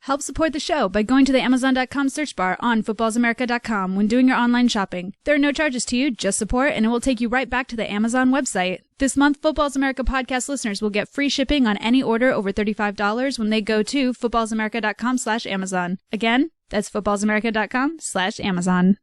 Help support the show by going to the Amazon.com search bar on footballsamerica.com when doing your online shopping. There are no charges to you, just support, and it will take you right back to the Amazon website. This month, Footballs America podcast listeners will get free shipping on any order over $35 when they go to footballsamerica.com/Amazon. Again, that's footballsamerica.com/Amazon.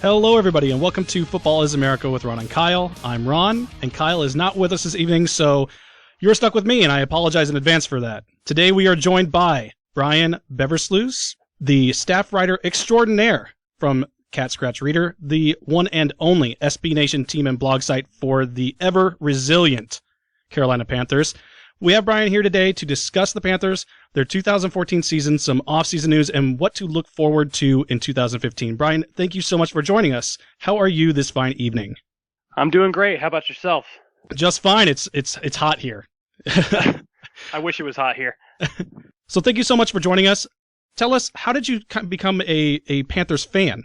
Hello, everybody, and welcome to Football is America with Ron and Keil. I'm Ron, and Keil is not with us this evening, so you're stuck with me, and I apologize in advance for that. Today, we are joined by Brian Beversluis, the staff writer extraordinaire from Cat Scratch Reader, the one and only SB Nation team and blog site for the ever-resilient Carolina Panthers. We have Brian here today to discuss the Panthers, their 2014 season, some off-season news, and what to look forward to in 2015. Brian, thank you so much for joining us. How are you this fine evening? I'm doing great. How about yourself? Just fine. It's hot here. I wish it was hot here. So thank you so much for joining us. Tell us, how did you become a Panthers fan?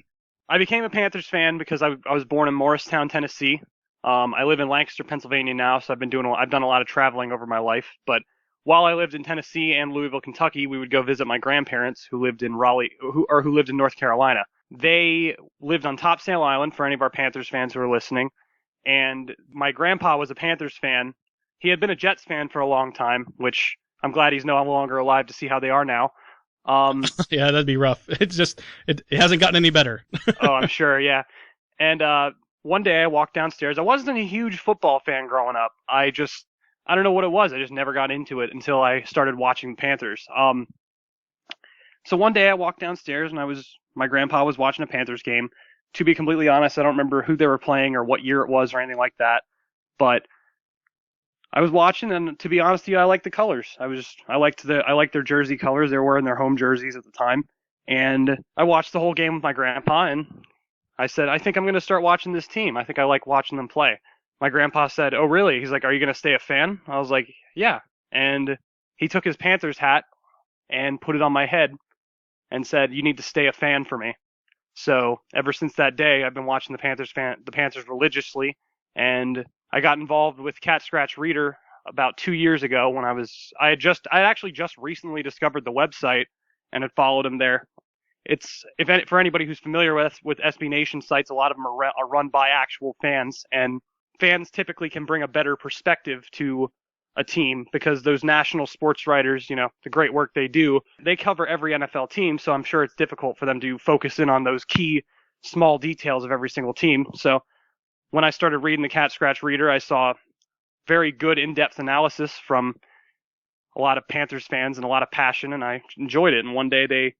I became a Panthers fan because I was born in Morristown, Tennessee. I live in Lancaster, Pennsylvania now, so I've done a lot of traveling over my life. But while I lived in Tennessee and Louisville, Kentucky, we would go visit my grandparents who lived in Raleigh, who lived in North Carolina. They lived on Topsail Island, for any of our Panthers fans who are listening. And my grandpa was a Panthers fan. He had been a Jets fan for a long time, which I'm glad he's no longer alive to see how they are now. Yeah, that'd be rough. It's just, it hasn't gotten any better. Oh, I'm sure, yeah. And one day I walked downstairs. I wasn't a huge football fan growing up. I don't know what it was. I just never got into it until I started watching the Panthers. So one day I walked downstairs and my grandpa was watching a Panthers game. To be completely honest, I don't remember who they were playing or what year it was or anything like that. But I was watching, and to be honest with you, I liked the colors. I liked their jersey colors. They were wearing their home jerseys at the time. And I watched the whole game with my grandpa, and I said, I think I'm going to start watching this team. I think I like watching them play. My grandpa said, oh, really? He's like, are you going to stay a fan? I was like, yeah. And he took his Panthers hat and put it on my head and said, you need to stay a fan for me. So ever since that day, I've been watching the Panthers religiously. And I got involved with Cat Scratch Reader about 2 years ago when I had actually just recently discovered the website and had followed him there. For anybody who's familiar with SB Nation sites, a lot of them are run by actual fans, and fans typically can bring a better perspective to a team because those national sports writers, the great work they do, they cover every NFL team, so I'm sure it's difficult for them to focus in on those key small details of every single team. So when I started reading the Cat Scratch Reader, I saw very good in-depth analysis from a lot of Panthers fans and a lot of passion, and I enjoyed it. And one day they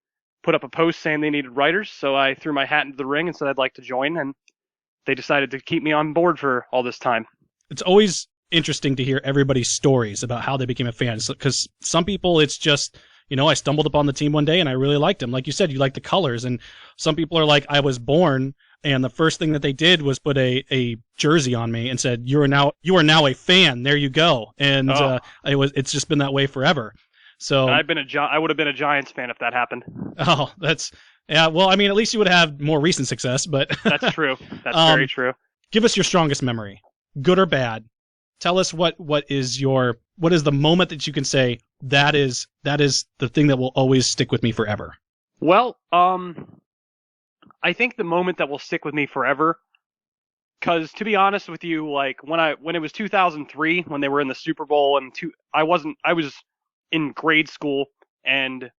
put up a post saying they needed writers, so I threw my hat into the ring and said I'd like to join, and they decided to keep me on board for all this time. It's always interesting to hear everybody's stories about how they became a fan, because some people, it's just, I stumbled upon the team one day and I really liked them. Like you said, you like the colors, and some people are like, I was born, and the first thing that they did was put a jersey on me and said, you are now a fan, there you go. And it's just been that way forever. So I would have been a Giants fan if that happened. Oh, yeah. Well, I mean, at least you would have more recent success, but that's true. That's very true. Give us your strongest memory, good or bad. Tell us what is the moment that you can say that is the thing that will always stick with me forever. Well, I think the moment that will stick with me forever, because to be honest with you, like when it was 2003 when they were in the Super Bowl, and I was in grade school, and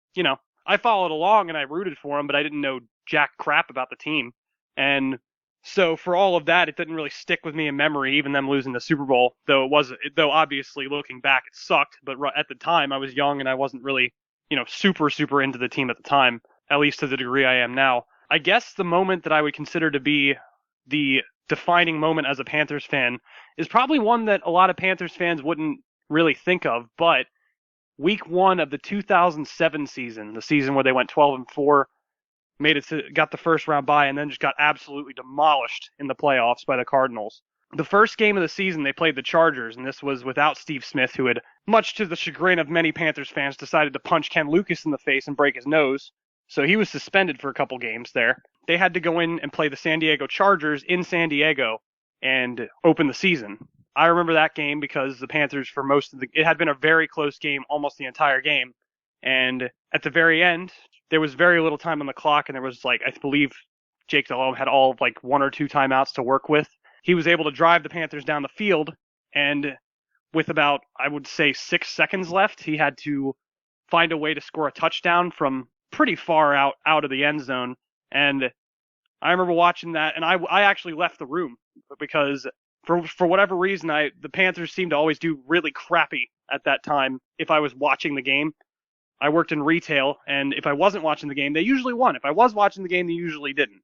I followed along and I rooted for them, but I didn't know jack crap about the team. And so for all of that, it didn't really stick with me in memory, even them losing the Super Bowl, though obviously looking back it sucked. But at the time I was young and I wasn't really, super, super into the team at the time, at least to the degree I am now. I guess the moment that I would consider to be the defining moment as a Panthers fan is probably one that a lot of Panthers fans wouldn't really think of. But week 1 of the 2007 season, the season where they went 12-4, got the first round bye, and then just got absolutely demolished in the playoffs by the Cardinals. The first game of the season, they played the Chargers, and this was without Steve Smith, who had, much to the chagrin of many Panthers fans, decided to punch Ken Lucas in the face and break his nose. So he was suspended for a couple games there. They had to go in and play the San Diego Chargers in San Diego and open the season. I remember that game because the Panthers, it had been a very close game almost the entire game. And at the very end, there was very little time on the clock, and there was I believe Jake Delhomme had all of 1 or 2 timeouts to work with. He was able to drive the Panthers down the field, and with about, I would say, 6 seconds left, he had to find a way to score a touchdown from pretty far out of the end zone. And I remember watching that, and I actually left the room because for whatever reason, the Panthers seemed to always do really crappy at that time if I was watching the game. I worked in retail, and if I wasn't watching the game, they usually won. If I was watching the game, they usually didn't.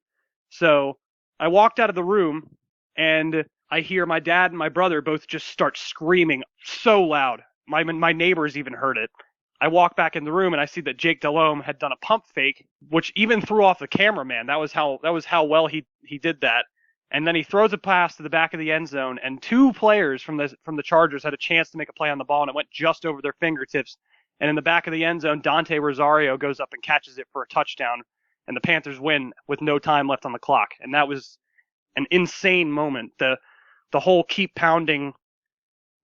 So I walked out of the room, and I hear my dad and my brother both just start screaming so loud. My neighbors even heard it. I walk back in the room, and I see that Jake Delhomme had done a pump fake, which even threw off the cameraman. That was how well he did that. And then he throws a pass to the back of the end zone, and 2 players from the Chargers had a chance to make a play on the ball, and it went just over their fingertips. And in the back of the end zone, Dante Rosario goes up and catches it for a touchdown, and the Panthers win with no time left on the clock. And that was an insane moment. The whole keep pounding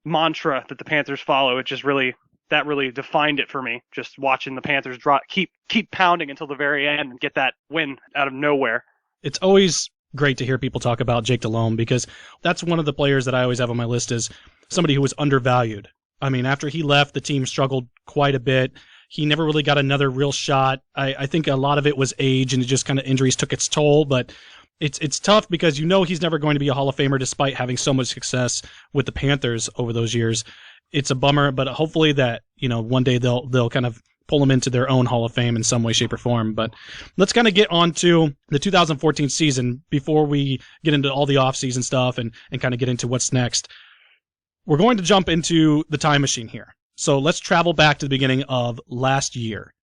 mantra that the Panthers follow, that really defined it for me. Just watching the Panthers keep pounding until the very end and get that win out of nowhere. It's always great to hear people talk about Jake Delhomme, because that's one of the players that I always have on my list as somebody who was undervalued. I mean, after he left, the team struggled quite a bit. He never really got another real shot. I think a lot of it was age, and it just kind of injuries took its toll, but it's tough because he's never going to be a Hall of Famer despite having so much success with the Panthers over those years. It's a bummer, but hopefully that, one day they'll kind of pull him into their own Hall of Fame in some way, shape, or form. But let's kind of get on to the 2014 season before we get into all the off-season stuff and kind of get into what's next. We're going to jump into the time machine here. So let's travel back to the beginning of last year.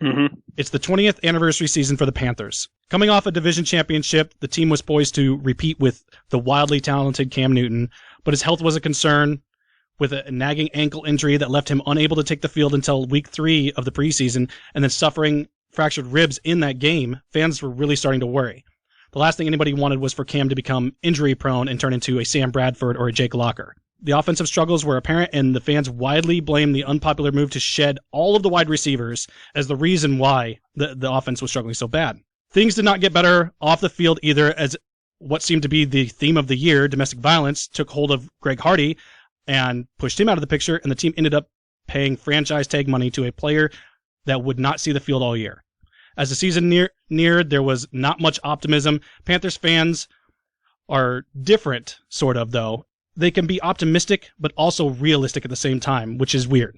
Mm-hmm. It's the 20th anniversary season for the Panthers. Coming off a division championship, the team was poised to repeat with the wildly talented Cam Newton, but his health was a concern with a nagging ankle injury that left him unable to take the field until week 3 of the preseason, and then suffering fractured ribs in that game. Fans were really starting to worry. The last thing anybody wanted was for Cam to become injury-prone and turn into a Sam Bradford or a Jake Locker. The offensive struggles were apparent, and the fans widely blamed the unpopular move to shed all of the wide receivers as the reason why the offense was struggling so bad. Things did not get better off the field either, as what seemed to be the theme of the year, domestic violence, took hold of Greg Hardy and pushed him out of the picture, and the team ended up paying franchise tag money to a player that would not see the field all year. As the season neared, there was not much optimism. Panthers fans are different, sort of, though. They can be optimistic, but also realistic at the same time, which is weird.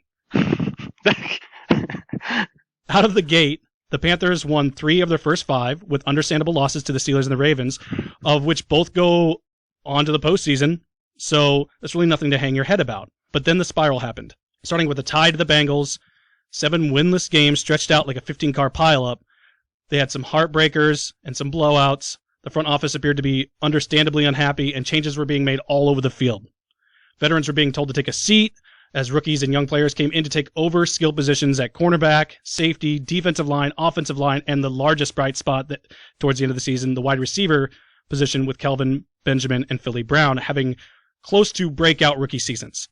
Out of the gate, the Panthers won 3 of their first 5, with understandable losses to the Steelers and the Ravens, of which both go on to the postseason, so that's really nothing to hang your head about. But then the spiral happened. Starting with a tie to the Bengals, 7 winless games stretched out like a 15-car pileup. They had some heartbreakers and some blowouts. The front office appeared to be understandably unhappy, and changes were being made all over the field. Veterans were being told to take a seat as rookies and young players came in to take over skill positions at cornerback, safety, defensive line, offensive line, and the largest bright spot that towards the end of the season, the wide receiver position, with Kelvin Benjamin and Philly Brown having close to breakout rookie seasons.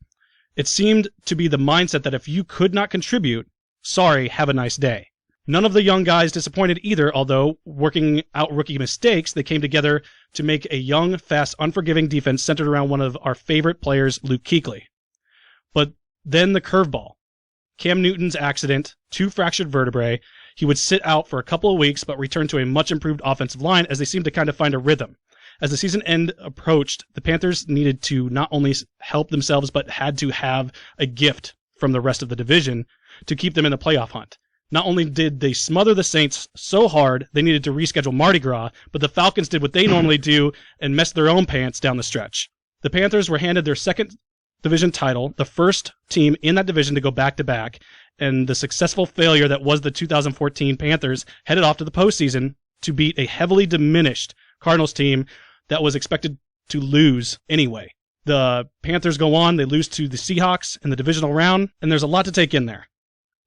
It seemed to be the mindset that if you could not contribute, sorry, have a nice day. None of the young guys disappointed either, although working out rookie mistakes, they came together to make a young, fast, unforgiving defense centered around one of our favorite players, Luke Kuechly. But then the curveball. Cam Newton's accident, 2 fractured vertebrae. He would sit out for a couple of weeks, but return to a much improved offensive line as they seemed to kind of find a rhythm. As the season end approached, the Panthers needed to not only help themselves, but had to have a gift from the rest of the division to keep them in the playoff hunt. Not only did they smother the Saints so hard they needed to reschedule Mardi Gras, but the Falcons did what they normally do and messed their own pants down the stretch. The Panthers were handed their second division title, the first team in that division to go back-to-back, and the successful failure that was the 2014 Panthers headed off to the postseason to beat a heavily diminished Cardinals team that was expected to lose anyway. The Panthers go on, they lose to the Seahawks in the divisional round, and there's a lot to take in there.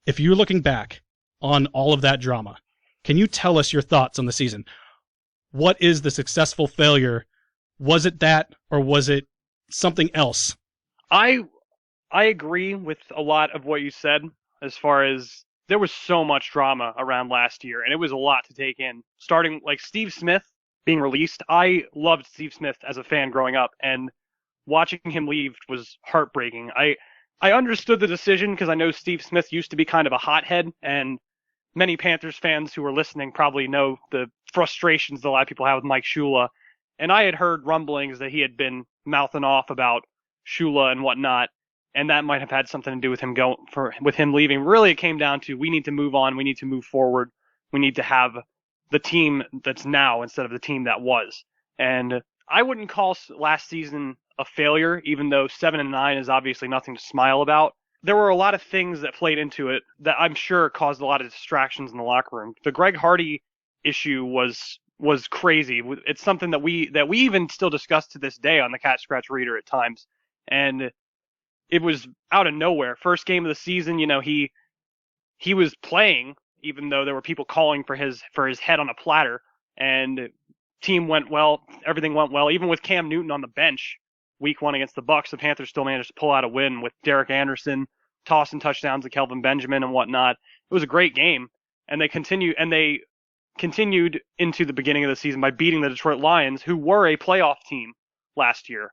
If you're looking back on all of that drama, can you tell us your thoughts on the season? What is the successful failure? Was it that, or was it something else? I agree with a lot of what you said, as far as there was so much drama around last year, and it was a lot to take in. Starting like Steve Smith being released, I loved Steve Smith as a fan growing up, and watching him leave was heartbreaking. I understood the decision because I know Steve Smith used to be kind of a hothead, and many Panthers fans who are listening probably know the frustrations that a lot of people have with Mike Shula. And I had heard rumblings that he had been mouthing off about Shula and whatnot, and that might have had something to do with him leaving. Really, it came down to, we need to move on, we need to move forward, we need to have the team that's now instead of the team that was. And I wouldn't call last season a failure, even though 7-9 is obviously nothing to smile about. There were a lot of things that played into it that I'm sure caused a lot of distractions in the locker room. The Greg Hardy issue was crazy. It's something that we even still discuss to this day on the Cat Scratch Reader at times. And it was out of nowhere. First game of the season, he was playing, even though there were people calling for his head on a platter. And team went well. Everything went well. Even with Cam Newton on the bench, week 1 against the Bucs, the Panthers still managed to pull out a win with Derek Anderson tossing touchdowns to Kelvin Benjamin and whatnot. It was a great game. And they continued into the beginning of the season by beating the Detroit Lions, who were a playoff team last year.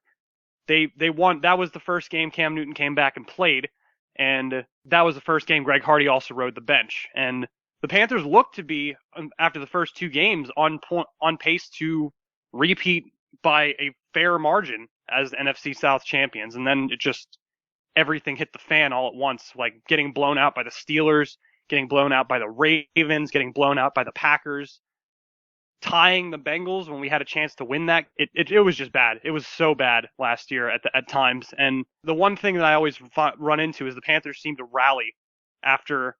They won. That was the first game Cam Newton came back and played, and that was the first game Greg Hardy also rode the bench. And the Panthers looked to be, after the first 2 games, on pace to repeat by a fair margin as NFC South champions. And then everything hit the fan all at once, like getting blown out by the Steelers, getting blown out by the Ravens, getting blown out by the Packers, tying the Bengals when we had a chance to win that. It was just bad. It was so bad last year at times. And the one thing that I always run into is the Panthers seem to rally after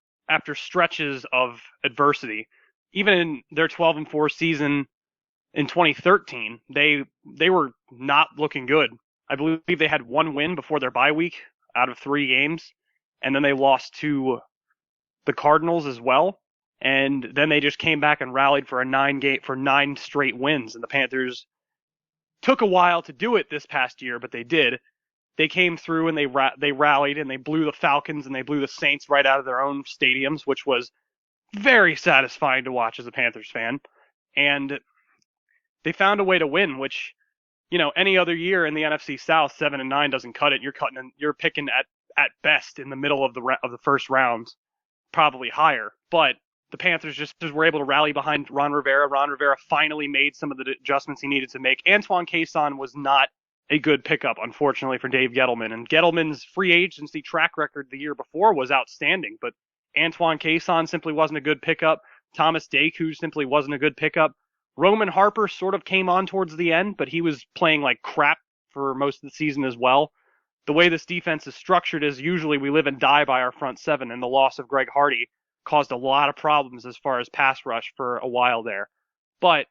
stretches of adversity. Even in their 12-4 season in 2013, they were not looking good. I believe they had 1 win before their bye week out of 3 games, and then they lost to the Cardinals as well. And then they just came back and rallied for 9 straight wins. And the Panthers took a while to do it this past year, but they did. They came through and they rallied, and they blew the Falcons and they blew the Saints right out of their own stadiums, which was very satisfying to watch as a Panthers fan. And they found a way to win, which, any other year in the NFC South, 7-9 doesn't cut it. You're picking at best in the middle of the first round, probably higher. But the Panthers just were able to rally behind Ron Rivera. Ron Rivera finally made some of the adjustments he needed to make. Antoine Cason was not a good pickup, unfortunately, for Dave Gettleman. And Gettleman's free agency track record the year before was outstanding, but Antoine Cason simply wasn't a good pickup. Thomas Daku simply wasn't a good pickup. Roman Harper sort of came on towards the end, but he was playing like crap for most of the season as well. The way this defense is structured is usually we live and die by our front 7, and the loss of Greg Hardy caused a lot of problems as far as pass rush for a while there. But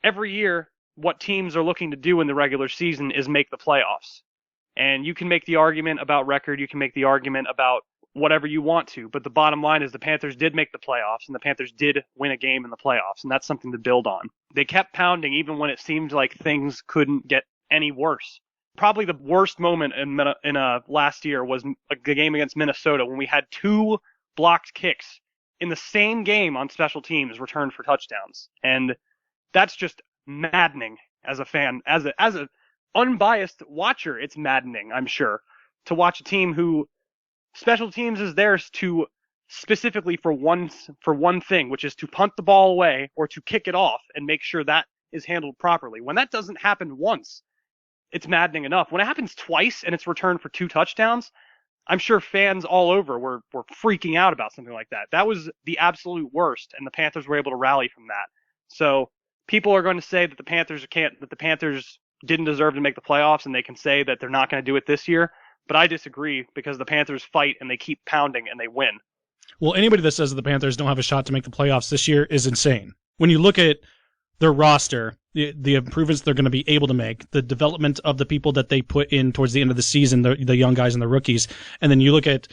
every year, what teams are looking to do in the regular season is make the playoffs. And you can make the argument about record, you can make the argument about whatever you want to, but the bottom line is the Panthers did make the playoffs, and the Panthers did win a game in the playoffs, and that's something to build on. They kept pounding even when it seemed like things couldn't get any worse. Probably the worst moment in last year was the game against Minnesota when we had 2 blocked kicks in the same game on special teams returned for touchdowns. And that's just maddening as a fan. As a unbiased watcher, it's maddening, I'm sure, to watch a team who special teams is theirs to specifically for one thing, which is to punt the ball away or to kick it off and make sure that is handled properly. When that doesn't happen once, it's maddening enough. When it happens twice and it's returned for 2 touchdowns, I'm sure fans all over were freaking out about something like that. That was the absolute worst, and the Panthers were able to rally from that. So people are going to say that the Panthers didn't deserve to make the playoffs, and they can say that they're not going to do it this year. But I disagree, because the Panthers fight and they keep pounding and they win. Well, anybody that says that the Panthers don't have a shot to make the playoffs this year is insane. When you look at their roster, the improvements they're going to be able to make, the development of the people that they put in towards the end of the season, the young guys and the rookies, and then you look at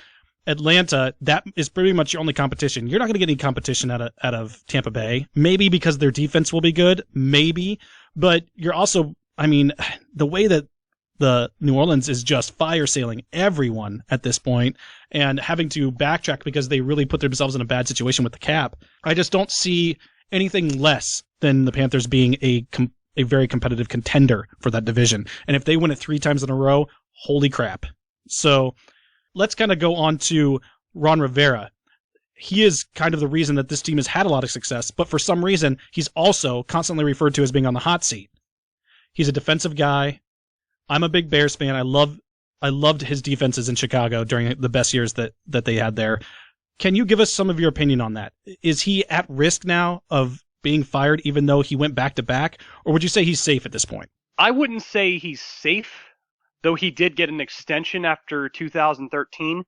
Atlanta, that is pretty much your only competition. You're not going to get any competition out of Tampa Bay, maybe because their defense will be good, maybe, but you're also, I mean, the way that the New Orleans is just fire sailing everyone at this point and having to backtrack because they really put themselves in a bad situation with the cap. I just don't see anything less than the Panthers being a very competitive contender for that division. And if they win it 3 times in a row, holy crap. So let's kind of go on to Ron Rivera. He is kind of the reason that this team has had a lot of success, but for some reason, he's also constantly referred to as being on the hot seat. He's a defensive guy. I'm a big Bears fan. I loved his defenses in Chicago during the best years that they had there. Can you give us some of your opinion on that? Is he at risk now of being fired even though he went back-to-back, or would you say he's safe at this point? I wouldn't say he's safe, though he did get an extension after 2013.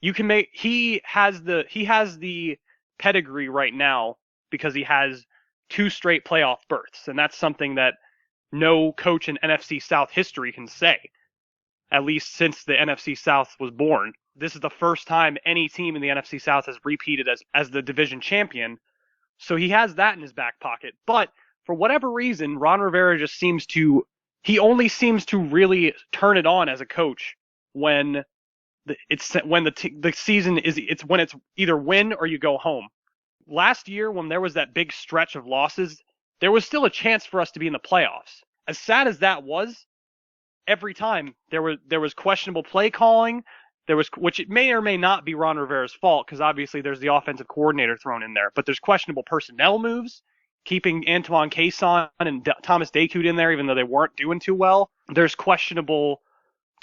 He has the pedigree right now because he has 2 straight playoff berths, and that's something that no coach in NFC South history can say, at least since the NFC South was born. This is the first time any team in the NFC South has repeated as the division champion, so he has that in his back pocket. But for whatever reason, Ron Rivera just he only seems to really turn it on as a coach when the season is when it's either win or you go home. Last year, when there was that big stretch of losses, there was still a chance for us to be in the playoffs. As sad as that was, every time there was questionable play calling, which it may or may not be Ron Rivera's fault, because obviously there's the offensive coordinator thrown in there, but there's questionable personnel moves, keeping Antoine Cason and Thomas Dacoud in there even though they weren't doing too well. There's questionable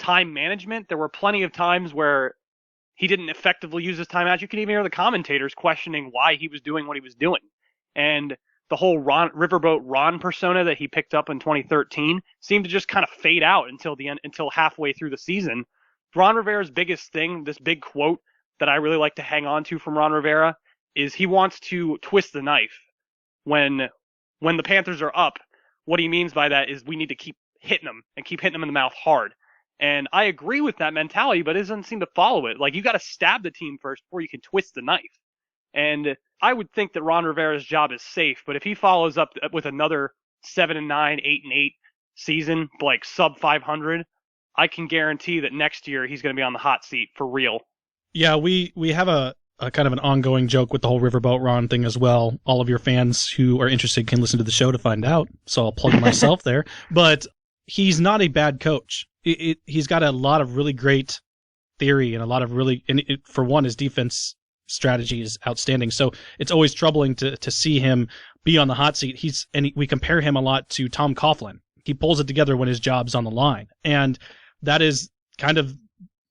time management. There were plenty of times where he didn't effectively use his timeout. You can even hear the commentators questioning why he was doing what he was doing. And the whole Riverboat Ron persona that he picked up in 2013 seemed to just kind of fade out until halfway through the season. Ron Rivera's biggest thing, this big quote that I really like to hang on to from Ron Rivera, is he wants to twist the knife. When the Panthers are up, what he means by that is we need to keep hitting them and keep hitting them in the mouth hard. And I agree with that mentality, but it doesn't seem to follow it. Like, you got to stab the team first before you can twist the knife. And I would think that Ron Rivera's job is safe, but if he follows up with another 7-9, 8-8 season, like sub 500, I can guarantee that next year he's going to be on the hot seat for real. Yeah, we have a kind of an ongoing joke with the whole Riverboat Ron thing as well. All of your fans who are interested can listen to the show to find out, so I'll plug myself there. But he's not a bad coach. He's got a lot of really great theory and a lot of really, for one, his defense strategy is outstanding. So it's always troubling to see him be on the hot seat. We compare him a lot to Tom Coughlin. He pulls it together when his job's on the line, and that is kind of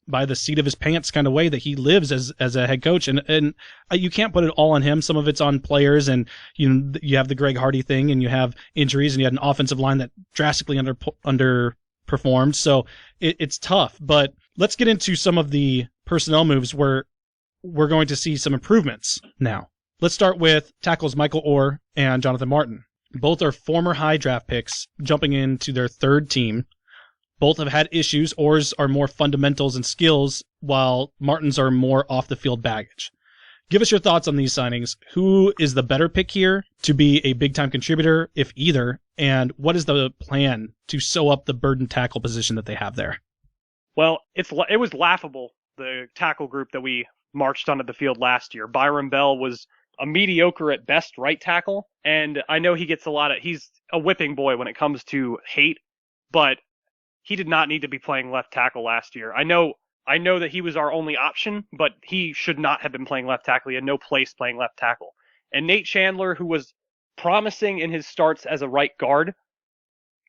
by the seat of his pants kind of way that he lives as a head coach. And you can't put it all on him. Some of it's on players, and you have the Greg Hardy thing, and you have injuries, and you had an offensive line that drastically underperformed. So it's tough, but let's get into some of the personnel moves where we're going to see some improvements now. Let's start with tackles Michael Orr and Jonathan Martin. Both are former high draft picks jumping into their 3rd team. Both have had issues. Orr's are more fundamentals and skills, while Martin's are more off-the-field baggage. Give us your thoughts on these signings. Who is the better pick here to be a big-time contributor, if either? And what is the plan to sew up the burden tackle position that they have there? Well, it was laughable, the tackle group that we marched onto the field last year. Byron Bell was a mediocre at best right tackle, and I know he gets he's a whipping boy when it comes to hate, but he did not need to be playing left tackle last year. I know that he was our only option, but he should not have been playing left tackle. He had no place playing left tackle. And Nate Chandler, who was promising in his starts as a right guard,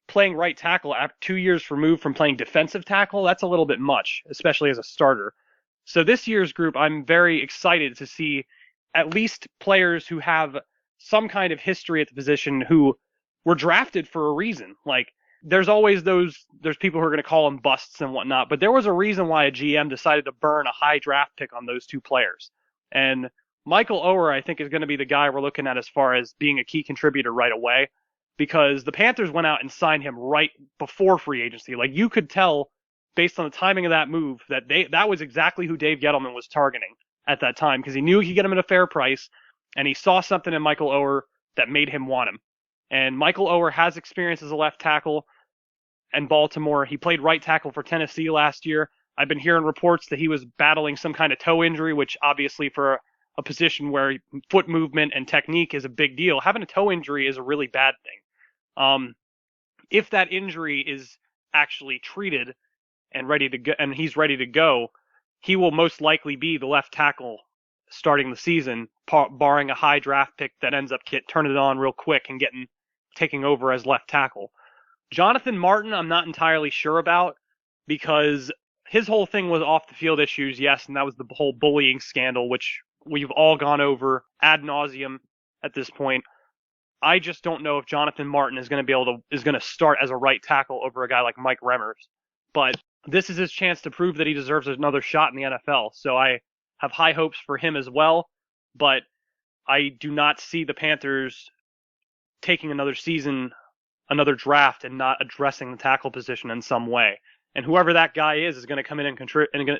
playing right tackle after 2 years removed from playing defensive tackle, that's a little bit much, especially as a starter. So this year's group, I'm very excited to see at least players who have some kind of history at the position who were drafted for a reason. Like, there's always there's people who are going to call them busts and whatnot, but there was a reason why a GM decided to burn a high draft pick on those two players. And Michael Oher, I think, is going to be the guy we're looking at as far as being a key contributor right away, because the Panthers went out and signed him right before free agency. Like, you could tell based on the timing of that move that that was exactly who Dave Gettleman was targeting at that time, because he knew he could get him at a fair price, and he saw something in Michael Oher that made him want him. And Michael Oher has experience as a left tackle in Baltimore. He played right tackle for Tennessee last year. I've been hearing reports that he was battling some kind of toe injury, which obviously for a position where foot movement and technique is a big deal, having a toe injury is a really bad thing. If that injury is actually treated and ready to go, and he's ready to go, he will most likely be the left tackle starting the season, barring a high draft pick that ends up turning it on real quick and taking over as left tackle. Jonathan Martin, I'm not entirely sure about, because his whole thing was off the field issues, yes, and that was the whole bullying scandal, which we've all gone over ad nauseum at this point. I just don't know if Jonathan Martin is going to start as a right tackle over a guy like Mike Remmers. But this is his chance to prove that he deserves another shot in the NFL. So I have high hopes for him as well, but I do not see the Panthers taking another season, another draft, and not addressing the tackle position in some way. And whoever that guy is going to come in and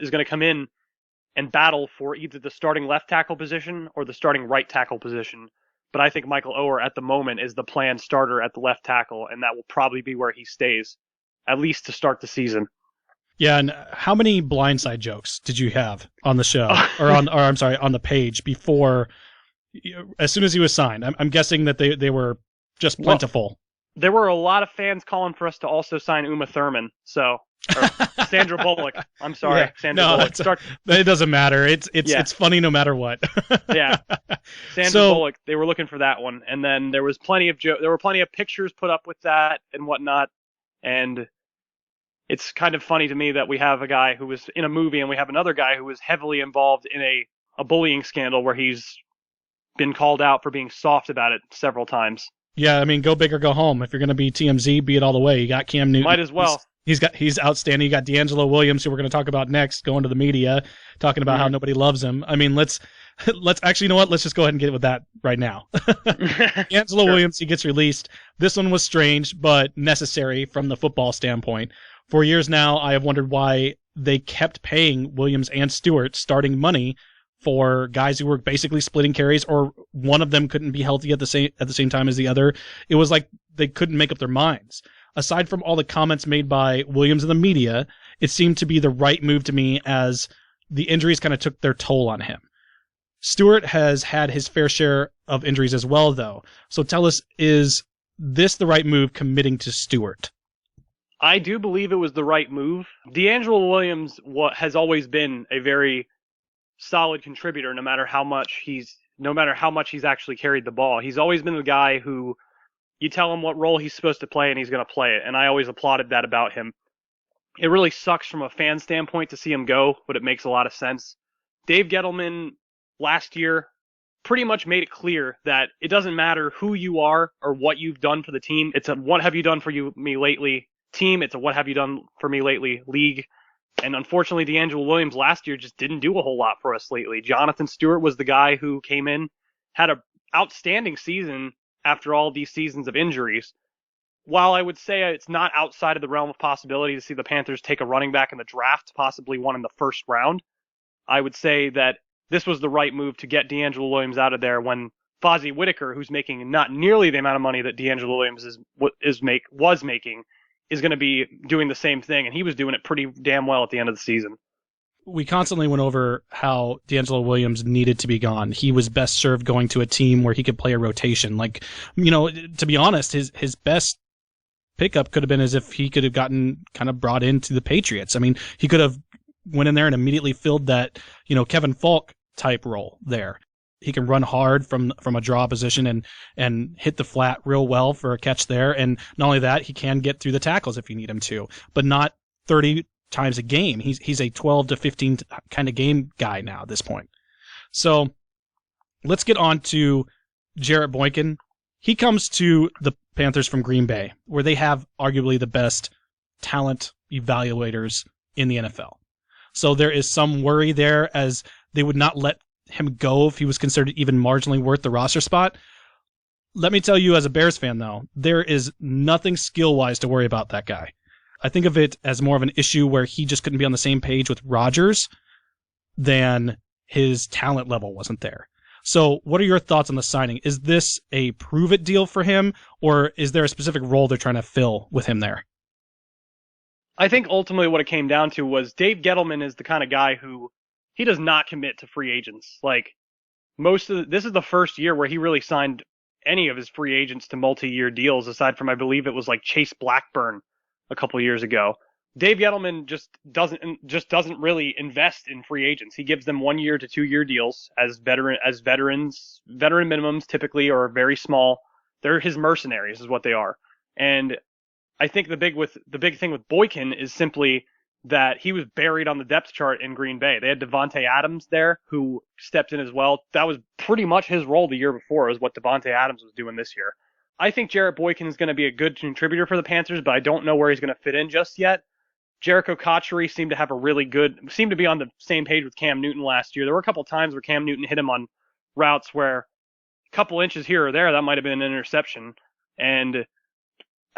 is going to come in and battle for either the starting left tackle position or the starting right tackle position. But I think Michael Oher at the moment is the planned starter at the left tackle, and that will probably be where he stays, at least to start the season. Yeah, and how many blindside jokes did you have on the show, on the page before, as soon as he was signed? I'm guessing that they were just plentiful. Well, there were a lot of fans calling for us to also sign Uma Thurman, or Sandra Bullock. I'm sorry, yeah, Sandra Bullock. It doesn't matter. It's funny no matter what. Yeah, Sandra Bullock. They were looking for that one, and then there was plenty of pictures put up with that and whatnot, and it's kind of funny to me that we have a guy who was in a movie and we have another guy who was heavily involved in a bullying scandal where he's been called out for being soft about it several times. Yeah, I mean, go big or go home. If you're going to be TMZ, be it all the way. You got Cam Newton. Might as well. He's outstanding. You got D'Angelo Williams, who we're going to talk about next, going to the media, talking about how nobody loves him. I mean, let's actually, you know what? Let's just go ahead and get with that right now. D'Angelo Williams, he gets released. This one was strange, but necessary from the football standpoint. For years now, I have wondered why they kept paying Williams and Stewart starting money for guys who were basically splitting carries, or one of them couldn't be healthy at the same time as the other. It was like they couldn't make up their minds. Aside from all the comments made by Williams in the media, it seemed to be the right move to me, as the injuries kind of took their toll on him. Stewart has had his fair share of injuries as well, though. So tell us, is this the right move, committing to Stewart? I do believe it was the right move. D'Angelo Williams has always been a very solid contributor, no matter how much he's actually carried the ball. He's always been the guy who you tell him what role he's supposed to play and he's going to play it. And I always applauded that about him. It really sucks from a fan standpoint to see him go, but it makes a lot of sense. Dave Gettleman last year pretty much made it clear that it doesn't matter who you are or what you've done for the team. It's a what have you done for me lately team. It's a what have you done for me lately league. And unfortunately, D'Angelo Williams last year just didn't do a whole lot for us lately. Jonathan Stewart was the guy who came in, had an outstanding season after all these seasons of injuries. While I would say it's not outside of the realm of possibility to see the Panthers take a running back in the draft, possibly one in the first round, I would say that this was the right move to get D'Angelo Williams out of there when Fozzie Whitaker, who's making not nearly the amount of money that D'Angelo Williams was making, is going to be doing the same thing, and he was doing it pretty damn well at the end of the season. We constantly went over how D'Angelo Williams needed to be gone. He was best served going to a team where he could play a rotation. Like, to be honest, his best pickup could have been as if he could have gotten kind of brought into the Patriots. I mean, he could have went in there and immediately filled that, Kevin Falk type role there. He can run hard from a draw position and hit the flat real well for a catch there. And not only that, he can get through the tackles if you need him to, but not 30 times a game. He's a 12 to 15 kind of game guy now at this point. So let's get on to Jarrett Boykin. he comes to the Panthers from Green Bay, where they have arguably the best talent evaluators in the NFL. So there is some worry there, as they would not let him go if he was considered even marginally worth the roster spot. Let me tell you, as a Bears fan, though, there is nothing skill-wise to worry about that guy. I think of it as more of an issue where he just couldn't be on the same page with Rodgers than his talent level wasn't there. So what are your thoughts on the signing? Is this a prove-it deal for him, or is there a specific role they're trying to fill with him there? I think ultimately what it came down to was Dave Gettleman is the kind of guy who he does not commit to free agents. Like, this is the first year where he really signed any of his free agents to multi-year deals, aside from, I believe it was like Chase Blackburn a couple years ago. Dave Gettleman just doesn't really invest in free agents. He gives them 1 year to 2 year deals as veterans. Veteran minimums typically are very small. They're his mercenaries, is what they are. And I think the big thing with Boykin is simply that he was buried on the depth chart in Green Bay. They had Devontae Adams there, who stepped in as well. That was pretty much his role the year before, is what Devontae Adams was doing this year. I think Jarrett Boykin is going to be a good contributor for the Panthers, but I don't know where he's going to fit in just yet. Jericho Cotchery seemed to be on the same page with Cam Newton last year. There were a couple times where Cam Newton hit him on routes where a couple inches here or there, that might have been an interception. And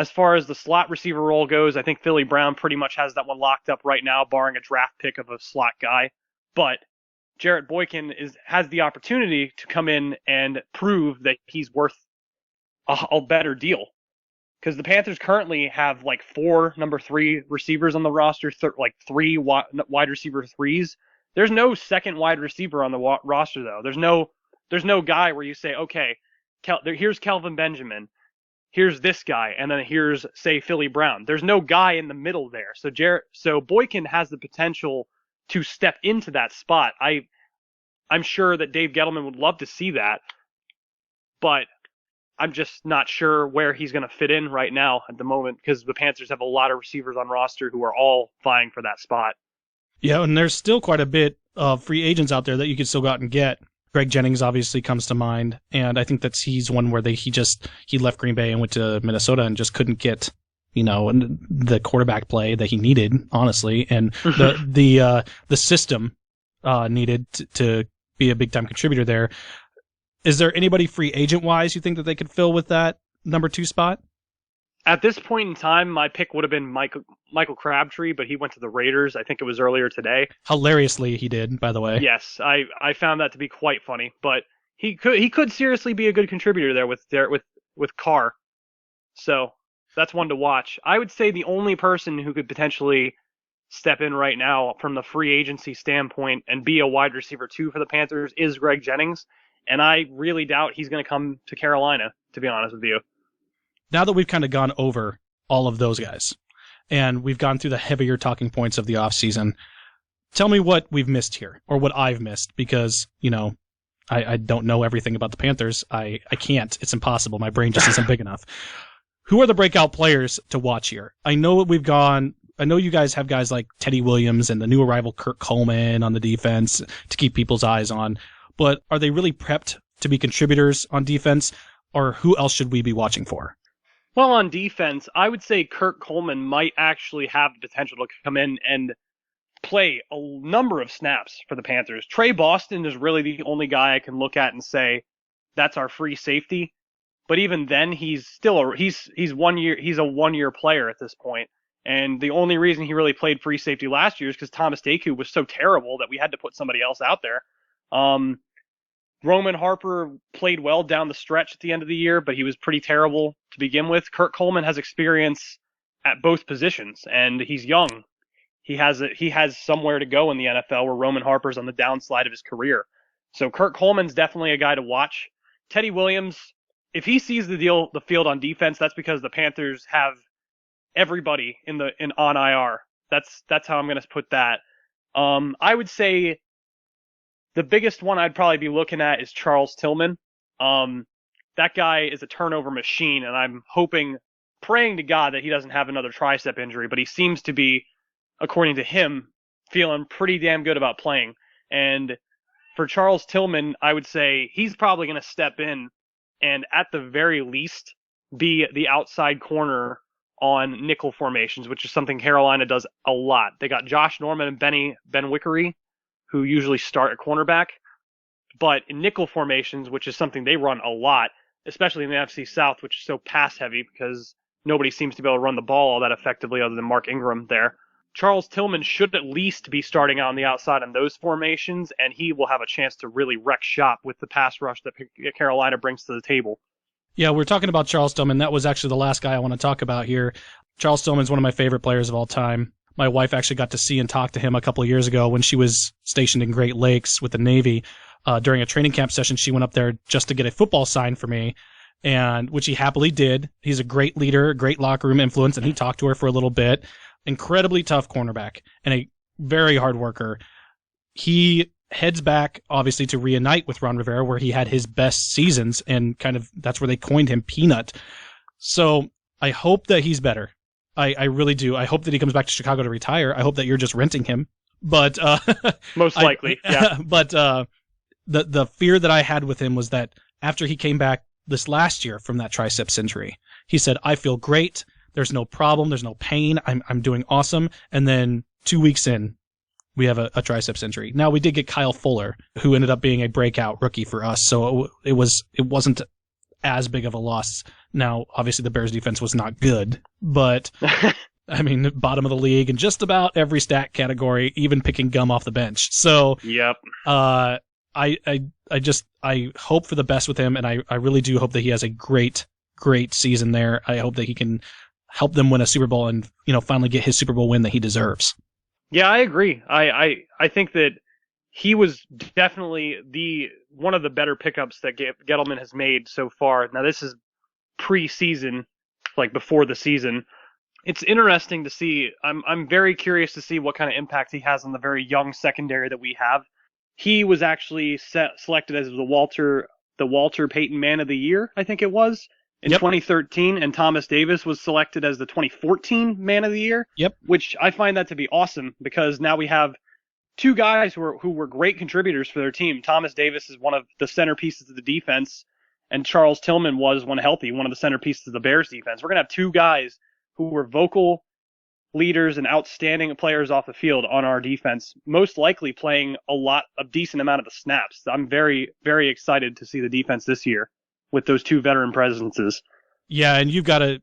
as far as the slot receiver role goes, I think Philly Brown pretty much has that one locked up right now, barring a draft pick of a slot guy. But Jarrett Boykin has the opportunity to come in and prove that he's worth a better deal. Because the Panthers currently have like 4 number 3 receivers on the roster, like 3 wide receiver 3s. There's no second wide receiver on the roster, though. There's no guy where you say, okay, here's Kelvin Benjamin, here's this guy, and then here's, say, Philly Brown. There's no guy in the middle there. So Boykin has the potential to step into that spot. I'm sure that Dave Gettleman would love to see that, but I'm just not sure where he's going to fit in right now at the moment, because the Panthers have a lot of receivers on roster who are all vying for that spot. Yeah, and there's still quite a bit of free agents out there that you could still go out and get. Greg Jennings obviously comes to mind, and I think he's one where he left Green Bay and went to Minnesota and just couldn't get, the quarterback play that he needed, honestly, and the system needed to be a big time contributor there. Is there anybody free agent wise you think that they could fill with that number 2 spot? At this point in time, my pick would have been Michael Crabtree, but he went to the Raiders. I think it was earlier today. Hilariously, he did, by the way. Yes, I found that to be quite funny, but he could seriously be a good contributor there with Carr. So that's one to watch. I would say the only person who could potentially step in right now from the free agency standpoint and be a wide receiver 2 for the Panthers is Greg Jennings. And I really doubt he's going to come to Carolina, to be honest with you. Now that we've kind of gone over all of those guys, and we've gone through the heavier talking points of the offseason, tell me what we've missed here, or what I've missed, because, I don't know everything about the Panthers. I can't. It's impossible. My brain just isn't big enough. Who are the breakout players to watch here? I know you guys have guys like Teddy Williams and the new arrival Kurt Coleman on the defense to keep people's eyes on. But are they really prepped to be contributors on defense, or who else should we be watching for? Well, on defense, I would say Kurt Coleman might actually have the potential to come in and play a number of snaps for the Panthers. Trey Boston is really the only guy I can look at and say that's our free safety. But even then, he's still he's a 1 year player at this point. And the only reason he really played free safety last year is because Thomas Deku was so terrible that we had to put somebody else out there. Roman Harper played well down the stretch at the end of the year, but he was pretty terrible to begin with. Kurt Coleman has experience at both positions, and he's young. He has somewhere to go in the NFL, where Roman Harper's on the downslide of his career. So Kurt Coleman's definitely a guy to watch. Teddy Williams, if he sees the field on defense, that's because the Panthers have everybody on IR. That's how I'm going to put that. I would say the biggest one I'd probably be looking at is Charles Tillman. That guy is a turnover machine, and I'm praying to God that he doesn't have another tricep injury, but he seems to be, according to him, feeling pretty damn good about playing. And for Charles Tillman, I would say he's probably going to step in and at the very least be the outside corner on nickel formations, which is something Carolina does a lot. They got Josh Norman and Ben Wickery, who usually start at cornerback. But in nickel formations, which is something they run a lot, especially in the NFC South, which is so pass heavy because nobody seems to be able to run the ball all that effectively other than Mark Ingram there. Charles Tillman should at least be starting out on the outside in those formations, and he will have a chance to really wreck shop with the pass rush that Carolina brings to the table. Yeah, we're talking about Charles Tillman. That was actually the last guy I want to talk about here. Charles Tillman is one of my favorite players of all time. My wife actually got to see and talk to him a couple of years ago when she was stationed in Great Lakes with the Navy. During a training camp session, she went up there just to get a football signed for me, and which he happily did. He's a great leader, great locker room influence, and he talked to her for a little bit. Incredibly tough cornerback and a very hard worker. He heads back, obviously, to reunite with Ron Rivera, where he had his best seasons, and kind of that's where they coined him Peanut. So I hope that he's better. I really do. I hope that he comes back to Chicago to retire. I hope that you're just renting him. But most likely, yeah. But the fear that I had with him was that after he came back this last year from that triceps injury, he said, "I feel great. There's no problem. There's no pain. I'm doing awesome." And then 2 weeks in, we have a triceps injury. Now, we did get Keil Fuller, who ended up being a breakout rookie for us. So it wasn't as big of a loss. Now, obviously, the Bears defense was not good, but I mean, bottom of the league in just about every stat category, even picking gum off the bench. So, yep. I hope for the best with him, and I really do hope that he has a great season there. I hope that he can help them win a Super Bowl and, finally get his Super Bowl win that he deserves. Yeah, I agree. I think that he was definitely one of the better pickups that Gettleman has made so far. Now, this is pre-season, like before the season. It's interesting to see. I'm very curious to see what kind of impact he has on the very young secondary that we have. He was actually selected as the Walter Payton Man of the Year, I think it was, in 2013, and Thomas Davis was selected as the 2014 Man of the Year. Yep. Which I find that to be awesome because now we have two guys who were great contributors for their team. Thomas Davis is one of the centerpieces of the defense, and Charles Tillman was, when healthy, one of the centerpieces of the Bears defense. We're going to have two guys who were vocal leaders and outstanding players off the field on our defense, most likely playing a decent amount of the snaps. I'm very, very excited to see the defense this year with those two veteran presences. Yeah, and you've got to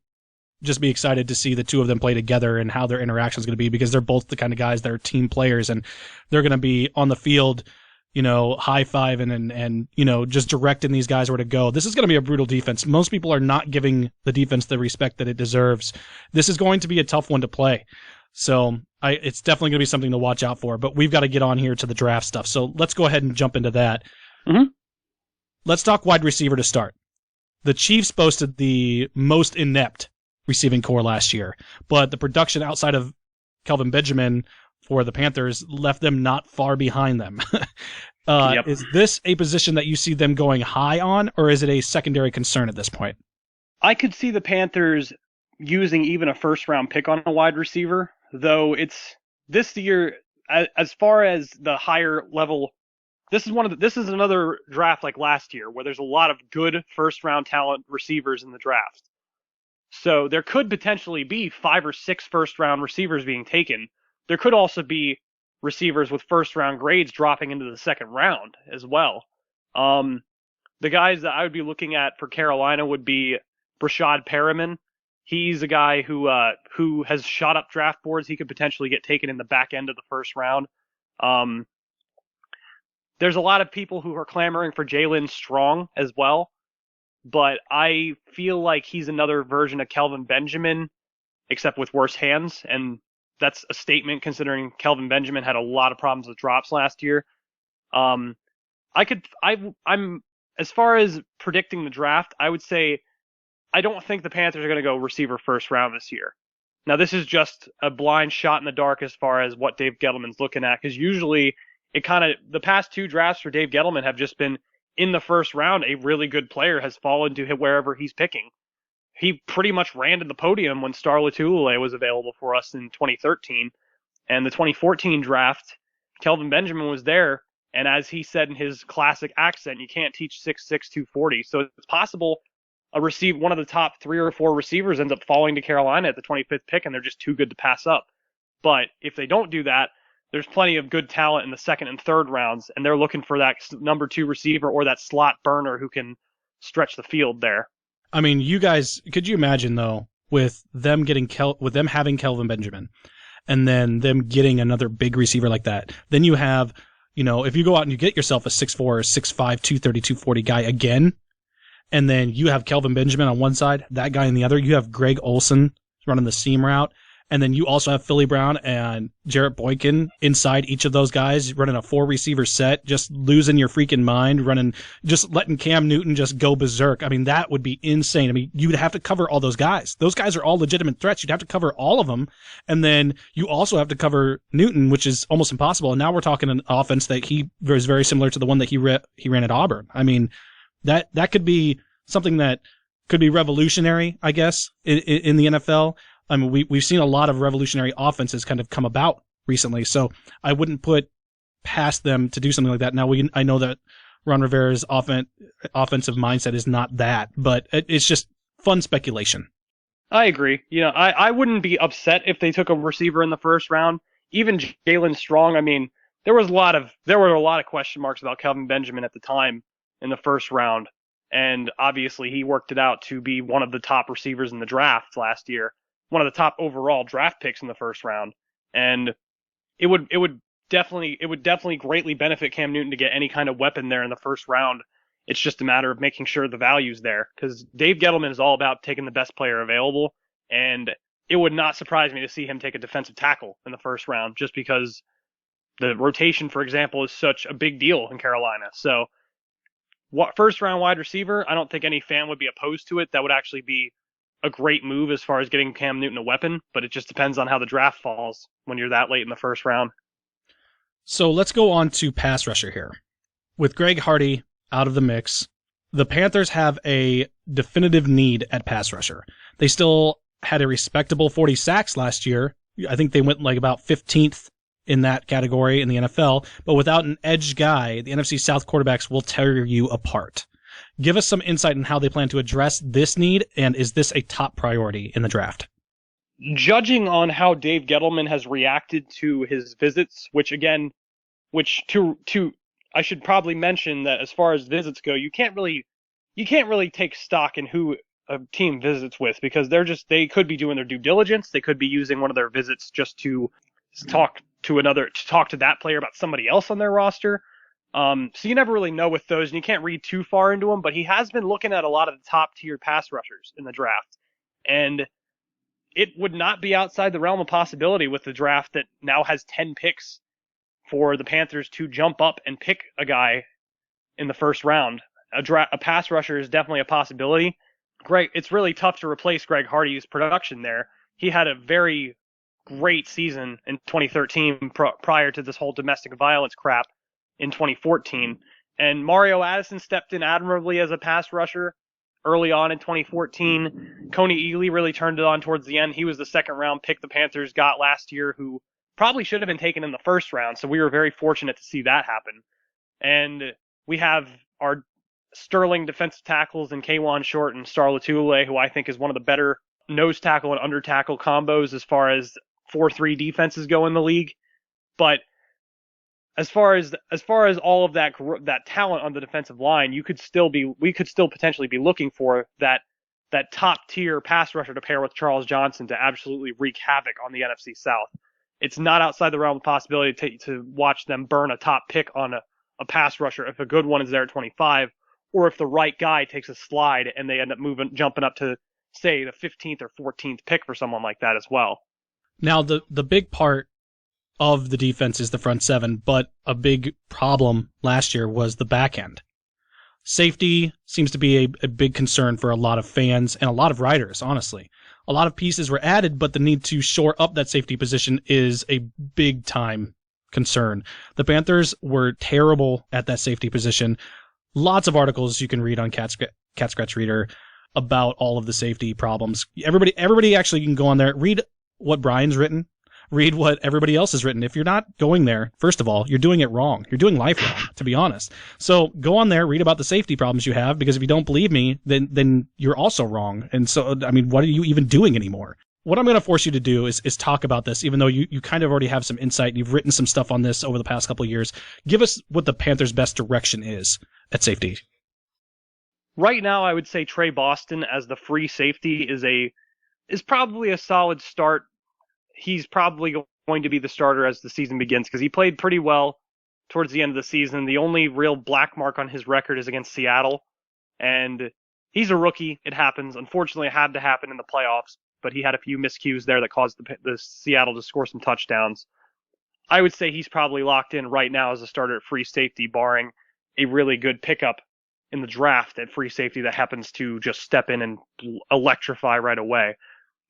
just be excited to see the two of them play together and how their interaction is going to be, because they're both the kind of guys that are team players, and they're going to be on the field, high-fiving and just directing these guys where to go. This is going to be a brutal defense. Most people are not giving the defense the respect that it deserves. This is going to be a tough one to play. So it's definitely going to be something to watch out for, but we've got to get on here to the draft stuff. So let's go ahead and jump into that. Mm-hmm. Let's talk wide receiver to start. The Chiefs boasted the most inept receiving core last year, but the production outside of Kelvin Benjamin for the Panthers left them not far behind them. Is this a position that you see them going high on, or is it a secondary concern at this point? I could see the Panthers using even a first-round pick on a wide receiver, though it's this year, as far as the higher level, this is another draft like last year where there's a lot of good first-round talent receivers in the draft. So there could potentially be 5 or 6 first-round receivers being taken. There could also be receivers with first-round grades dropping into the second round as well. The guys that I would be looking at for Carolina would be Brashad Perriman. He's a guy who has shot up draft boards. He could potentially get taken in the back end of the first round. There's a lot of people who are clamoring for Jalen Strong as well, but I feel like he's another version of Kelvin Benjamin, except with worse hands, and that's a statement considering Kelvin Benjamin had a lot of problems with drops last year. I'm as far as predicting the draft, I would say I don't think the Panthers are going to go receiver first round this year. Now, this is just a blind shot in the dark as far as what Dave Gettleman's looking at, because usually the past 2 drafts for Dave Gettleman have just been in the first round. A really good player has fallen to wherever he's picking. He pretty much ran to the podium when Star Lotulelei was available for us in 2013. And the 2014 draft, Kelvin Benjamin was there, And as he said in his classic accent, you can't teach 6'6", 240. So it's possible one of the top 3 or 4 receivers ends up falling to Carolina at the 25th pick, and they're just too good to pass up. But if they don't do that, there's plenty of good talent in the 2nd and 3rd rounds, and they're looking for that number 2 receiver or that slot burner who can stretch the field there. I mean, you guys, could you imagine though, with them having Kelvin Benjamin, and then them getting another big receiver like that? Then you have, if you go out and you get yourself a 6'4", 6'5", 230, 240 guy again, and then you have Kelvin Benjamin on one side, that guy on the other, you have Greg Olsen running the seam route, and then you also have Philly Brown and Jarrett Boykin inside each of those guys, running a 4-receiver set, just losing your freaking mind, just letting Cam Newton just go berserk. I mean, that would be insane. I mean, you would have to cover all those guys. Those guys are all legitimate threats. You'd have to cover all of them. And then you also have to cover Newton, which is almost impossible. And now we're talking an offense that he was very similar to the one that he ran at Auburn. I mean, that could be something that could be revolutionary, I guess, in the NFL. I mean, we've seen a lot of revolutionary offenses kind of come about recently, so I wouldn't put past them to do something like that. Now, I know that Ron Rivera's offensive mindset is not that, but it's just fun speculation. I agree. I wouldn't be upset if they took a receiver in the 1st round. Even Jalen Strong. I mean, there were a lot of question marks about Kelvin Benjamin at the time in the 1st round, and obviously he worked it out to be one of the top receivers in the draft last year. One of the top overall draft picks in the 1st round, and it would definitely greatly benefit Cam Newton to get any kind of weapon there in the 1st round. It's just a matter of making sure the value's there, because Dave Gettleman is all about taking the best player available, and it would not surprise me to see him take a defensive tackle in the 1st round, just because the rotation, for example, is such a big deal in Carolina. So, 1st round wide receiver, I don't think any fan would be opposed to it. That would actually be a great move as far as getting Cam Newton a weapon, but it just depends on how the draft falls when you're that late in the 1st round. So let's go on to pass rusher here. With Greg Hardy out of the mix, the Panthers have a definitive need at pass rusher. They still had a respectable 40 sacks last year. I think they went like about 15th in that category in the NFL, but without an edge guy, the NFC South quarterbacks will tear you apart. Give us some insight on how they plan to address this need, and is this a top priority in the draft? Judging on how Dave Gettleman has reacted to his visits, I should probably mention that as far as visits go, you can't really take stock in who a team visits with, because they could be doing their due diligence. They could be using one of their visits just to talk to that player about somebody else on their roster. So you never really know with those, and you can't read too far into them, but he has been looking at a lot of the top-tier pass rushers in the draft. And it would not be outside the realm of possibility with the draft that now has 10 picks for the Panthers to jump up and pick a guy in the 1st round. A pass rusher is definitely a possibility. It's really tough to replace Greg Hardy's production there. He had a very great season in 2013 prior to this whole domestic violence crap in 2014, and Mario Addison stepped in admirably as a pass rusher early on in 2014. Coney Ealy really turned it on towards the end. He was the 2nd round pick the Panthers got last year, who probably should have been taken in the 1st round, so we were very fortunate to see that happen. And we have our sterling defensive tackles in K'Wan Short and Star Lotulelei, who I think is one of the better nose tackle and under tackle combos as far as 4-3 defenses go in the league. But as far as all of that talent on the defensive line, we could still potentially be looking for that top tier pass rusher to pair with Charles Johnson to absolutely wreak havoc on the NFC South. It's not outside the realm of possibility to watch them burn a top pick on a pass rusher if a good one is there at 25, or if the right guy takes a slide and they end up jumping up to, say, the 15th or 14th pick for someone like that as well. Now, the big part of the defense is the front 7, but a big problem last year was the back end. Safety seems to be a big concern for a lot of fans and a lot of writers, honestly. A lot of pieces were added, but the need to shore up that safety position is a big time concern. The Panthers were terrible at that safety position. Lots of articles you can read on Cat Scratch Reader about all of the safety problems. Everybody actually can go on there, read what Brian's written. read what everybody else has written. If you're not going there, first of all, you're doing it wrong. You're doing life wrong, to be honest. So go on there, read about the safety problems you have, because if you don't believe me, then you're also wrong. And so, I mean, what are you even doing anymore? What I'm going to force you to do is talk about this, even though you kind of already have some insight. You've written some stuff on this over the past couple of years. Give us what the Panthers' best direction is at safety. Right now, I would say Trey Boston as the free safety is probably a solid start. He's probably going to be the starter as the season begins because he played pretty well towards the end of the season. The only real black mark on his record is against Seattle, and he's a rookie. It happens. Unfortunately, it had to happen in the playoffs, but he had a few miscues there that caused the Seattle to score some touchdowns. I would say he's probably locked in right now as a starter at free safety, barring a really good pickup in the draft at free safety that happens to just step in and electrify right away.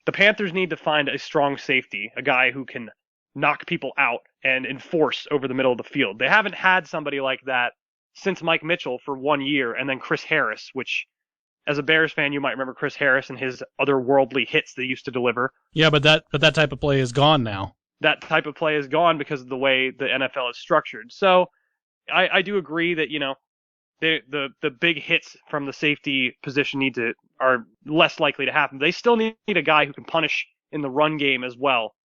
The Panthers need to find a strong safety, a guy who can knock people out and enforce over the middle of the field. They haven't had somebody like that since Mike Mitchell for 1 year, and then Chris Harris, which, as a Bears fan, you might remember Chris Harris and his otherworldly hits that he used to deliver. Yeah, but that type of play is gone now. That type of play is gone because of the way the NFL is structured. So I do agree that, you know, the big hits from the safety position are less likely to happen. They still need a guy who can punish in the run game as well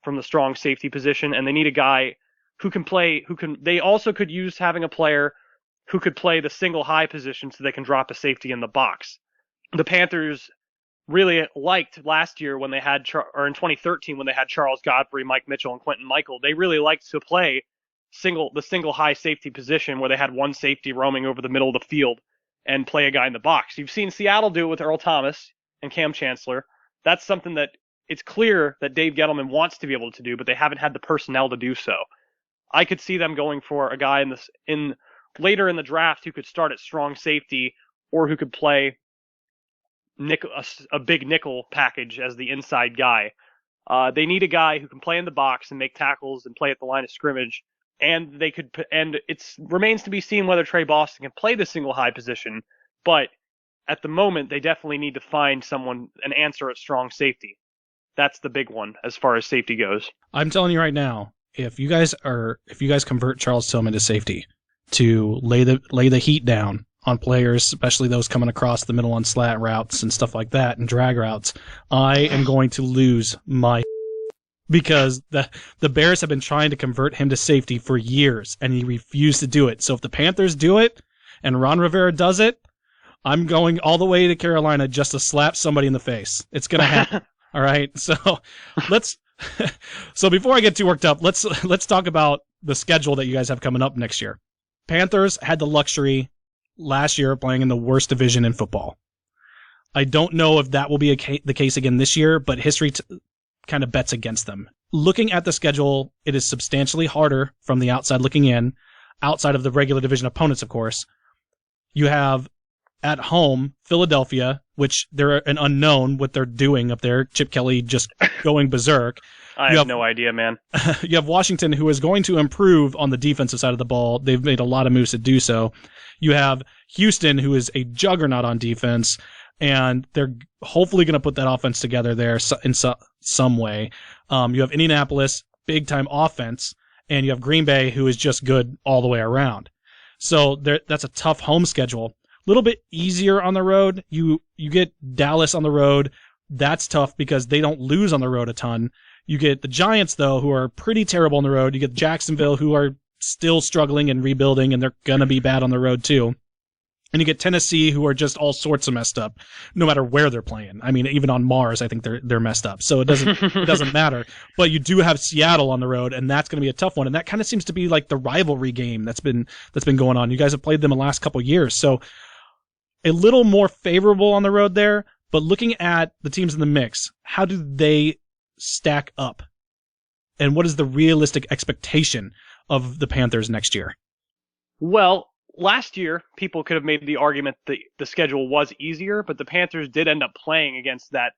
from the strong safety position, and they need a guy who can play. They also could use having a player who could play the single high position so they can drop a safety in the box. The Panthers really liked last year when they had, or in 2013 when they had Charles Godfrey, Mike Mitchell, and Quentin Michael. They really liked to play the single high safety position where they had one safety roaming over the middle of the field and play a guy in the box. You've seen Seattle do it with Earl Thomas and Cam Chancellor. That's something that it's clear that Dave Gettleman wants to be able to do, but they haven't had the personnel to do so. I could see them going for a guy later in the draft who could start at strong safety or who could play a big nickel package as the inside guy. They need a guy who can play in the box and make tackles and play at the line of scrimmage. And it remains to be seen whether Trey Boston can play the single high position. But at the moment, they definitely need to find an answer at strong safety. That's the big one as far as safety goes. I'm telling you right now, if you guys convert Charles Tillman to safety to lay the heat down on players, especially those coming across the middle on slant routes and stuff like that and drag routes, I am going to lose my because the Bears have been trying to convert him to safety for years, and he refused to do it. So if the Panthers do it, and Ron Rivera does it, I'm going all the way to Carolina just to slap somebody in the face. It's going to happen. All right? So so before I get too worked up, let's talk about the schedule that you guys have coming up next year. Panthers had the luxury last year of playing in the worst division in football. I don't know if that will be the case again this year, but history kind of bets against them. Looking at the schedule, it is substantially harder from the outside looking in, outside of the regular division opponents, of course. You have at home Philadelphia, which they're an unknown what they're doing up there. Chip Kelly just going berserk. I have no idea, man. You have Washington, who is going to improve on the defensive side of the ball. They've made a lot of moves to do so. You have Houston, who is a juggernaut on defense, and they're hopefully going to put that offense together there in some way. You have Indianapolis, big-time offense, and you have Green Bay, who is just good all the way around. So that's a tough home schedule. A little bit easier on the road. You get Dallas on the road. That's tough because they don't lose on the road a ton. You get the Giants, though, who are pretty terrible on the road. You get Jacksonville, who are still struggling and rebuilding, and they're going to be bad on the road, too. And you get Tennessee, who are just all sorts of messed up, no matter where they're playing. I mean, even on Mars, I think they're messed up. So it doesn't matter. But you do have Seattle on the road, and that's going to be a tough one. And that kind of seems to be like the rivalry game that's been going on. You guys have played them the last couple of years, so a little more favorable on the road there. But looking at the teams in the mix, how do they stack up? And what is the realistic expectation of the Panthers next year? Well, last year, people could have made the argument that the schedule was easier, but the Panthers did end up playing against that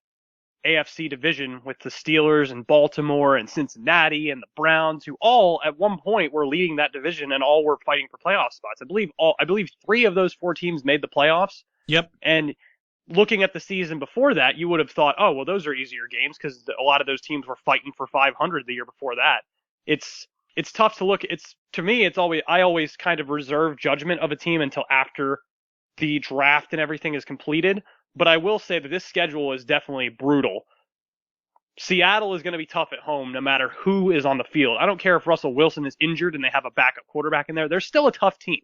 AFC division with the Steelers and Baltimore and Cincinnati and the Browns, who all at one point were leading that division and all were fighting for playoff spots. I believe 3 of those 4 teams made the playoffs. Yep. And looking at the season before that, you would have thought, oh, well, those are easier games because a lot of those teams were fighting for 500 the year before that. It's tough to look. To me, I always kind of reserve judgment of a team until after the draft and everything is completed. But I will say that this schedule is definitely brutal. Seattle is going to be tough at home no matter who is on the field. I don't care if Russell Wilson is injured and they have a backup quarterback in there. They're still a tough team.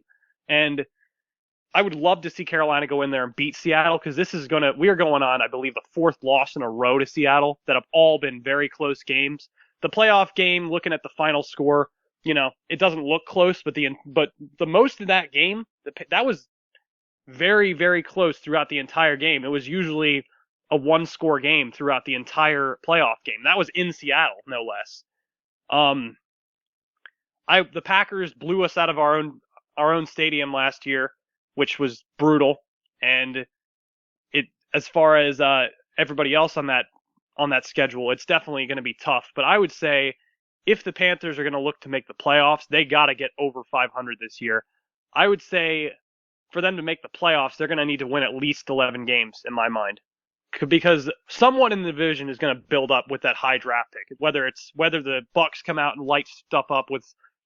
And I would love to see Carolina go in there and beat Seattle because we are going on, I believe, the fourth loss in a row to Seattle that have all been very close games. The playoff game, looking at the final score, it doesn't look close, but the most of that game, that was very, very close throughout the entire game. It was usually a one-score game throughout the entire playoff game. That was in Seattle, no less. The Packers blew us out of our own stadium last year, which was brutal. And as far as everybody else on that schedule, it's definitely going to be tough. But I would say if the Panthers are going to look to make the playoffs, they got to get over 500 this year. I would say for them to make the playoffs, they're going to need to win at least 11 games in my mind. Because someone in the division is going to build up with that high draft pick. Whether the Bucs come out and light stuff up with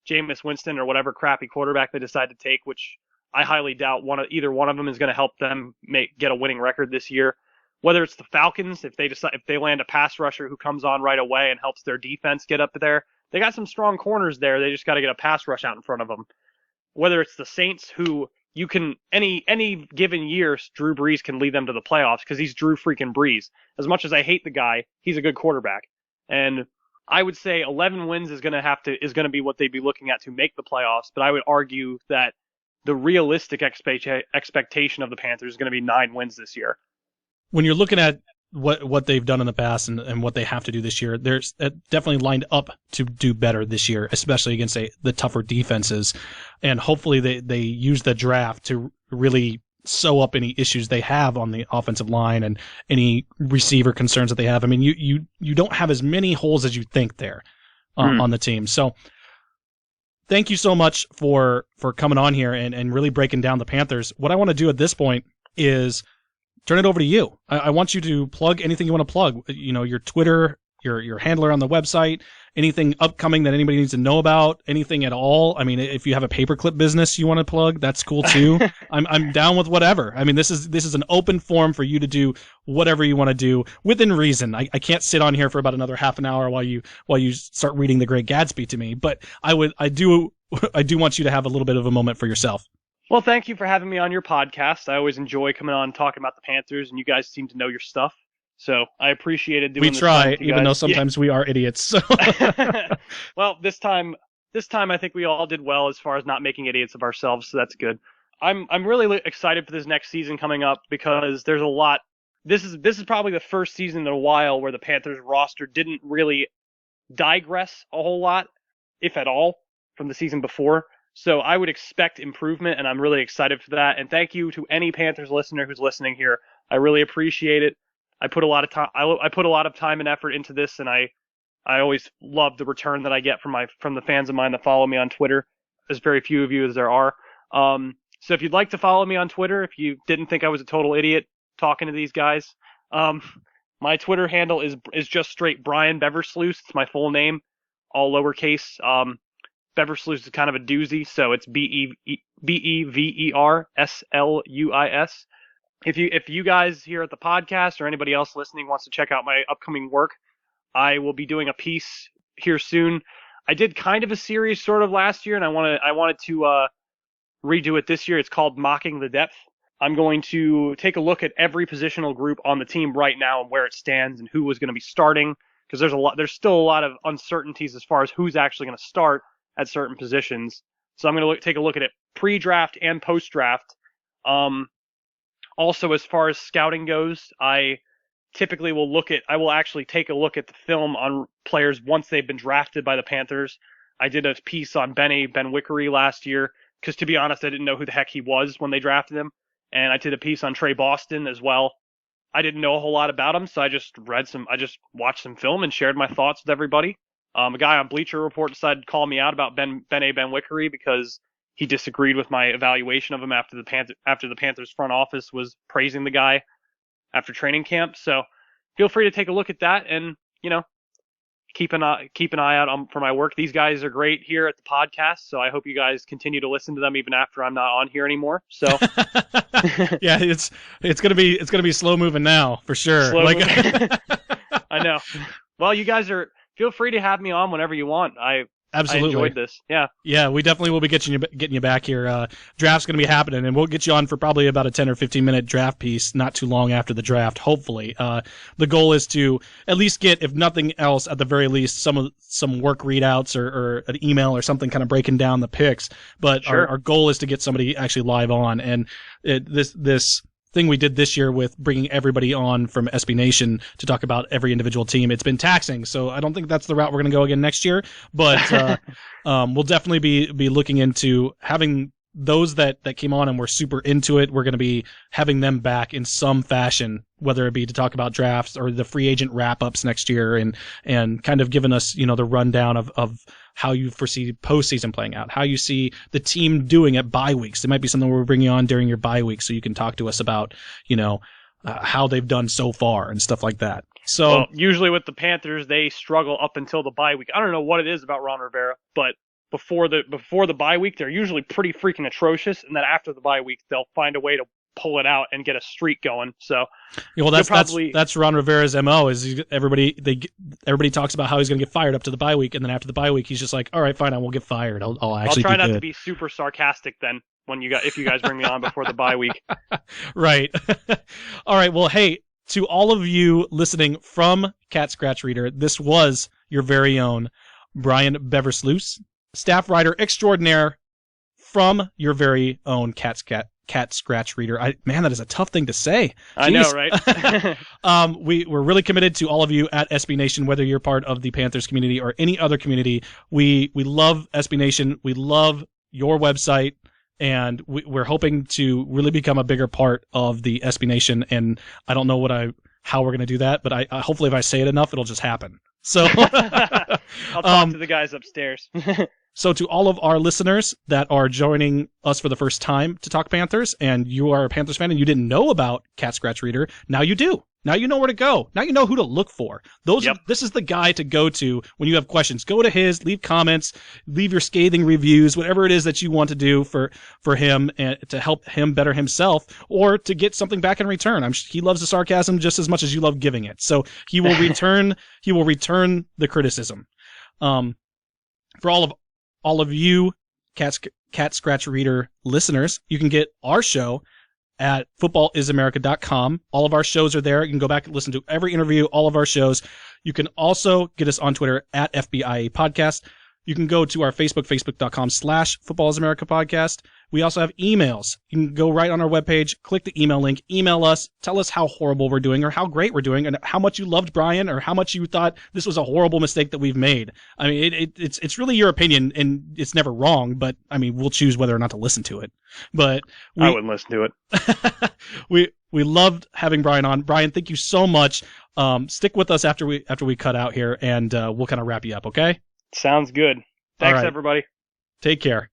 Jameis Winston or whatever crappy quarterback they decide to take, which I highly doubt either one of them is going to help them get a winning record this year. Whether it's the Falcons, if they land a pass rusher who comes on right away and helps their defense get up there, they got some strong corners there. They just got to get a pass rush out in front of them. Whether it's the Saints, who you can any given year, Drew Brees can lead them to the playoffs because he's Drew freaking Brees. As much as I hate the guy, he's a good quarterback. And I would say 11 wins is going to be what they'd be looking at to make the playoffs. But I would argue that the realistic expectation of the Panthers is going to be 9 wins this year. When you're looking at what they've done in the past and what they have to do this year, there's definitely lined up to do better this year, especially against the tougher defenses. And hopefully they use the draft to really sew up any issues they have on the offensive line and any receiver concerns that they have. I mean, you don't have as many holes as you think there on the team. So thank you so much for coming on here and really breaking down the Panthers. What I want to do at this point is turn it over to you. I want you to plug anything you want to plug. Your Twitter, your handler on the website, anything upcoming that anybody needs to know about, anything at all. I mean, if you have a paperclip business you want to plug, that's cool too. I'm down with whatever. I mean, this is an open forum for you to do whatever you want to do within reason. I can't sit on here for about another half an hour while you start reading The Great Gatsby to me, but I do want you to have a little bit of a moment for yourself. Well, thank you for having me on your podcast. I always enjoy coming on and talking about the Panthers, and you guys seem to know your stuff. So I appreciated doing this. We try, even though sometimes we are idiots. So. Well, this time I think we all did well as far as not making idiots of ourselves, so that's good. I'm really excited for this next season coming up because there's a lot. This is probably the first season in a while where the Panthers roster didn't really digress a whole lot, if at all, from the season before. So I would expect improvement, and I'm really excited for that. And thank you to any Panthers listener who's listening here. I really appreciate it. I put a lot of time. I put a lot of time and effort into this, and I always love the return that I get from the fans of mine that follow me on Twitter. There's very few of you as there are. So if you'd like to follow me on Twitter, if you didn't think I was a total idiot talking to these guys, my Twitter handle is just straight Brian Beversluis. It's my full name, all lowercase. Beversluis is kind of a doozy, so it's Beversluis. If you guys here at the podcast or anybody else listening wants to check out my upcoming work, I will be doing a piece here soon. I did kind of a series sort of last year, and I wanted to redo it this year. It's called Mocking the Depth. I'm going to take a look at every positional group on the team right now and where it stands and who was going to be starting, because there's still a lot of uncertainties as far as who's actually going to start at certain positions. So I'm going to take a look at it pre-draft and post-draft. Also, as far as scouting goes, I typically I will actually take a look at the film on players once they've been drafted by the Panthers. I did a piece on Ben Wickery last year, because to be honest, I didn't know who the heck he was when they drafted him. And I did a piece on Trey Boston as well. I didn't know a whole lot about him, so I just watched some film and shared my thoughts with everybody. A guy on Bleacher Report decided to call me out about Ben Wickery because he disagreed with my evaluation of him after the Panthers front office was praising the guy. after training camp. So feel free to take a look at that and, keep an eye out for my work. These guys are great here at the podcast, so I hope you guys continue to listen to them even after I'm not on here anymore. So yeah, it's gonna be slow moving now for sure. I know. Well, you guys feel free to have me on whenever you want. Absolutely. I enjoyed this. Yeah. Yeah, we definitely will be getting you back here. Draft's going to be happening, and we'll get you on for probably about a 10 or 15-minute draft piece not too long after the draft, hopefully. The goal is to at least get, if nothing else, at the very least, some work readouts or an email or something kind of breaking down the picks. But sure. Our goal is to get somebody actually live on. And this thing we did this year with bringing everybody on from SB Nation to talk about every individual team, it's been taxing, so I don't think that's the route we're going to go again next year, but we'll definitely be looking into having those that came on and were super into it. We're going to be having them back in some fashion, whether it be to talk about drafts or the free agent wrap-ups next year, and kind of giving us, the rundown of how you foresee postseason playing out, how you see the team doing at bye weeks. It might be something we're bringing on during your bye week, so you can talk to us about, how they've done so far and stuff like that. So usually with the Panthers, they struggle up until the bye week. I don't know what it is about Ron Rivera, but before the bye week, they're usually pretty freaking atrocious, and then after the bye week, they'll find a way to pull it out and get a streak going. So, well, that's Ron Rivera's MO. Is everybody talks about how he's going to get fired up to the bye week, and then after the bye week, he's just like, all right, fine, I won't get fired. I'll try not to be super sarcastic then if you guys bring me on before the bye week. Right. All right. Well, hey, to all of you listening from Cat Scratch Reader, this was your very own Brian Beversluis, staff writer extraordinaire from your very own Cat Scratch Reader. Man, that is a tough thing to say. Jeez. I know, right? We're really committed to all of you at SB Nation, whether you're part of the Panthers community or any other community. We love SB Nation. We love your website, and we're hoping to really become a bigger part of the SB Nation. And I don't know how we're going to do that, but I hopefully if I say it enough, it'll just happen. So I'll talk to the guys upstairs. So to all of our listeners that are joining us for the first time to talk Panthers, and you are a Panthers fan and you didn't know about Cat Scratch Reader, now you do. Now you know where to go. Now you know who to look for. This is the guy to go to when you have questions. Go to his, leave comments, leave your scathing reviews, whatever it is that you want to do for him and to help him better himself, or to get something back in return. He loves the sarcasm just as much as you love giving it. So he will return the criticism. For all of you Cat Scratch Reader listeners, you can get our show at footballisamerica.com. All of our shows are there. You can go back and listen to every interview, all of our shows. You can also get us on Twitter at FBIA Podcast. You can go to our Facebook, facebook.com/footballisamerica podcast. We also have emails. You can go right on our webpage, click the email link, email us, tell us how horrible we're doing or how great we're doing and how much you loved Brian or how much you thought this was a horrible mistake that we've made. I mean, it's really your opinion and it's never wrong, but I mean, we'll choose whether or not to listen to it. But I wouldn't listen to it. We loved having Brian on. Brian, thank you so much. Stick with us after we cut out here and we'll kind of wrap you up, okay? Sounds good. Thanks, right. everybody. Take care.